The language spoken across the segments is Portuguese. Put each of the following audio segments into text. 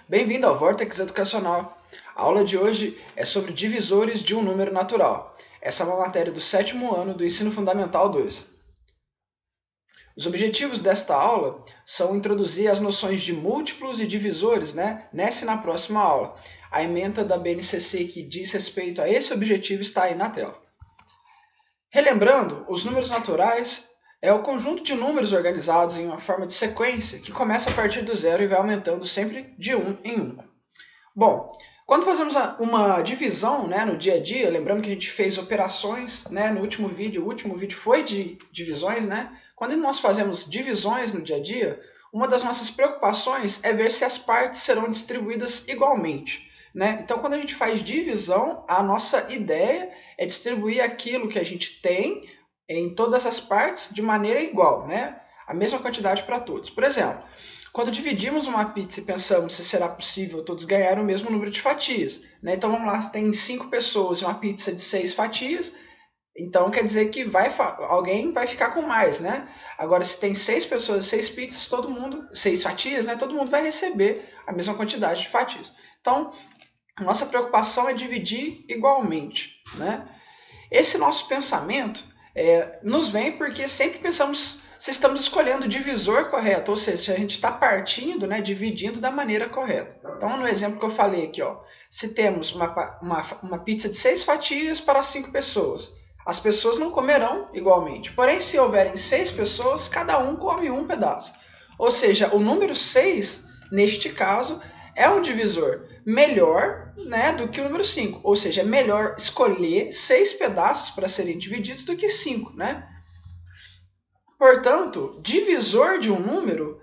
Bem-vindo ao Vortex Educacional. A aula de hoje é sobre divisores de um número natural. Essa é uma matéria do 7º ano do Ensino Fundamental 2. Os objetivos desta aula são introduzir as noções de múltiplos e divisores, nessa e na próxima aula. A ementa da BNCC que diz respeito a esse objetivo está aí na tela. Relembrando, os números naturais é o conjunto de números organizados em uma forma de sequência que começa a partir do zero e vai aumentando sempre de 1 em 1. Bom, quando fazemos uma divisão no dia a dia, lembrando que a gente fez operações no último vídeo, o último vídeo foi de divisões, Quando nós fazemos divisões no dia a dia, uma das nossas preocupações é ver se as partes serão distribuídas igualmente. Então, quando a gente faz divisão, a nossa ideia é distribuir aquilo que a gente tem em todas as partes de maneira igual, a mesma quantidade para todos. Por exemplo, quando dividimos uma pizza e pensamos se será possível todos ganharem o mesmo número de fatias, Então vamos lá, tem 5 pessoas e uma pizza de 6 fatias, então quer dizer que alguém vai ficar com mais, Agora, se tem 6 pessoas, 6 pizzas, 6 fatias, todo mundo vai receber a mesma quantidade de fatias. Então, a nossa preocupação é dividir igualmente, Esse nosso pensamento nos vem porque sempre pensamos se estamos escolhendo o divisor correto, ou seja, se a gente está partindo, dividindo da maneira correta. Então, no exemplo que eu falei aqui, se temos uma pizza de 6 fatias para 5 pessoas, as pessoas não comerão igualmente. Porém, se houverem 6 pessoas, cada um come um pedaço. Ou seja, o número 6, neste caso, é um divisor melhor do que o número 5. Ou seja, é melhor escolher 6 pedaços para serem divididos do que 5. Portanto, divisor de um número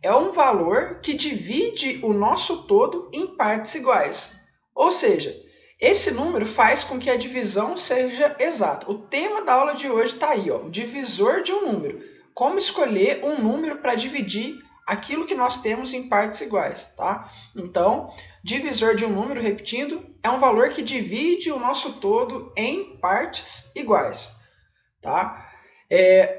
é um valor que divide o nosso todo em partes iguais. Ou seja, esse número faz com que a divisão seja exata. O tema da aula de hoje está aí, o divisor de um número. Como escolher um número para dividir aquilo que nós temos em partes iguais, Então, divisor de um número, repetindo, é um valor que divide o nosso todo em partes iguais,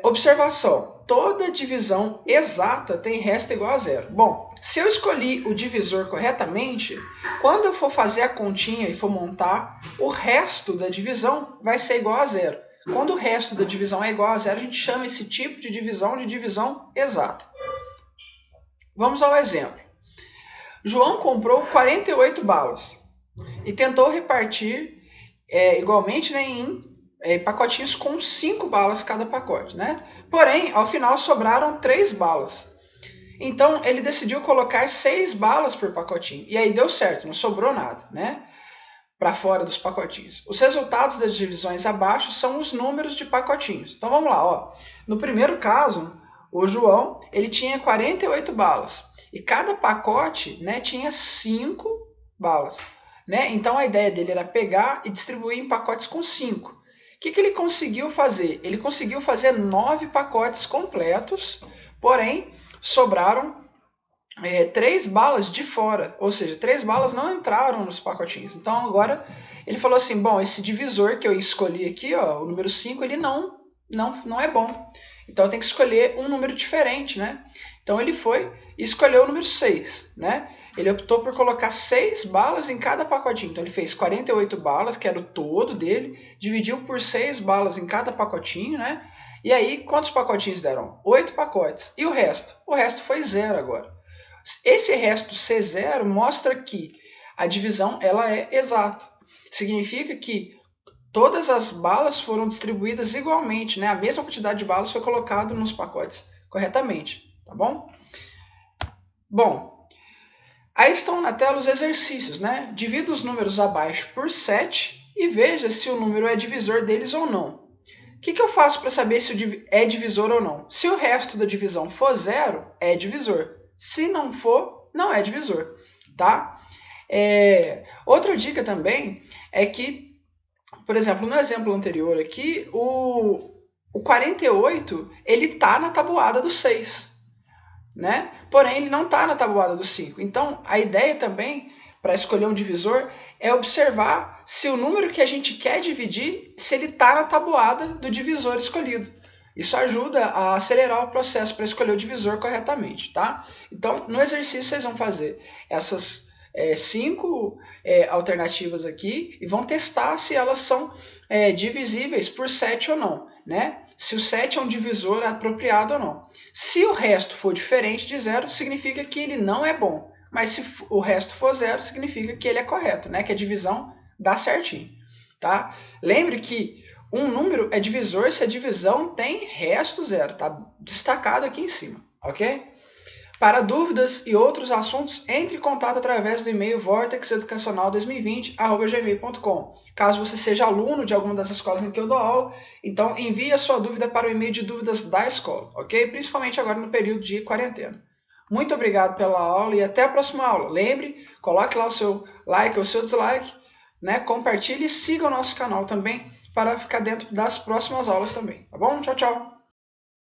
Observação, toda divisão exata tem resta igual a zero. Bom, se eu escolhi o divisor corretamente, quando eu for fazer a continha e for montar, o resto da divisão vai ser igual a zero. Quando o resto da divisão é igual a zero, a gente chama esse tipo de divisão exata. Vamos ao exemplo. João comprou 48 balas e tentou repartir igualmente em pacotinhos com 5 balas cada pacote. Porém, ao final sobraram 3 balas. Então, ele decidiu colocar 6 balas por pacotinho. E aí deu certo, não sobrou nada, para fora dos pacotinhos. Os resultados das divisões abaixo são os números de pacotinhos. Então, vamos lá. No primeiro caso, o João ele tinha 48 balas. E cada pacote tinha 5 balas. Então, a ideia dele era pegar e distribuir em pacotes com 5. O que ele conseguiu fazer? Ele conseguiu fazer 9 pacotes completos, porém, sobraram 3 balas de fora, ou seja, 3 balas não entraram nos pacotinhos. Então, agora, ele falou assim, bom, esse divisor que eu escolhi aqui, o número 5, ele não é bom. Então, eu tenho que escolher um número diferente, Então, ele foi e escolheu o número 6, Ele optou por colocar 6 balas em cada pacotinho. Então, ele fez 48 balas, que era o todo dele, dividiu por 6 balas em cada pacotinho, E aí, quantos pacotinhos deram? 8 pacotes. E o resto? O resto foi 0 agora. Esse resto ser 0 mostra que a divisão ela é exata. Significa que todas as balas foram distribuídas igualmente, A mesma quantidade de balas foi colocada nos pacotes corretamente, tá bom? Bom, aí estão na tela os exercícios, Divida os números abaixo por 7 e veja se o número é divisor deles ou não. O que eu faço para saber se é divisor ou não? Se o resto da divisão for 0, é divisor. Se não for, não é divisor, Outra dica também é que, por exemplo, no exemplo anterior aqui, o 48 ele está na tabuada do 6, Porém, ele não está na tabuada do 5. Então, a ideia também, para escolher um divisor, é observar se o número que a gente quer dividir, se ele está na tabuada do divisor escolhido. Isso ajuda a acelerar o processo para escolher o divisor corretamente, tá? Então, no exercício, vocês vão fazer essas 5 alternativas aqui e vão testar se elas são divisíveis por 7 ou não, né? Se o 7 é um divisor apropriado ou não. Se o resto for diferente de 0, significa que ele não é bom. Mas se o resto for 0, significa que ele é correto, né? Que a divisão dá certinho, tá? Lembre que um número é divisor se a divisão tem resto 0, tá destacado aqui em cima, ok? Para dúvidas e outros assuntos, entre em contato através do e-mail vortexeducacional2020@gmail.com. Caso você seja aluno de alguma das escolas em que eu dou aula, então envie a sua dúvida para o e-mail de dúvidas da escola, ok? Principalmente agora no período de quarentena. Muito obrigado pela aula e até a próxima aula. Lembre, coloque lá o seu like ou o seu dislike, né? Compartilhe e siga o nosso canal também para ficar dentro das próximas aulas também, tá bom? Tchau, tchau!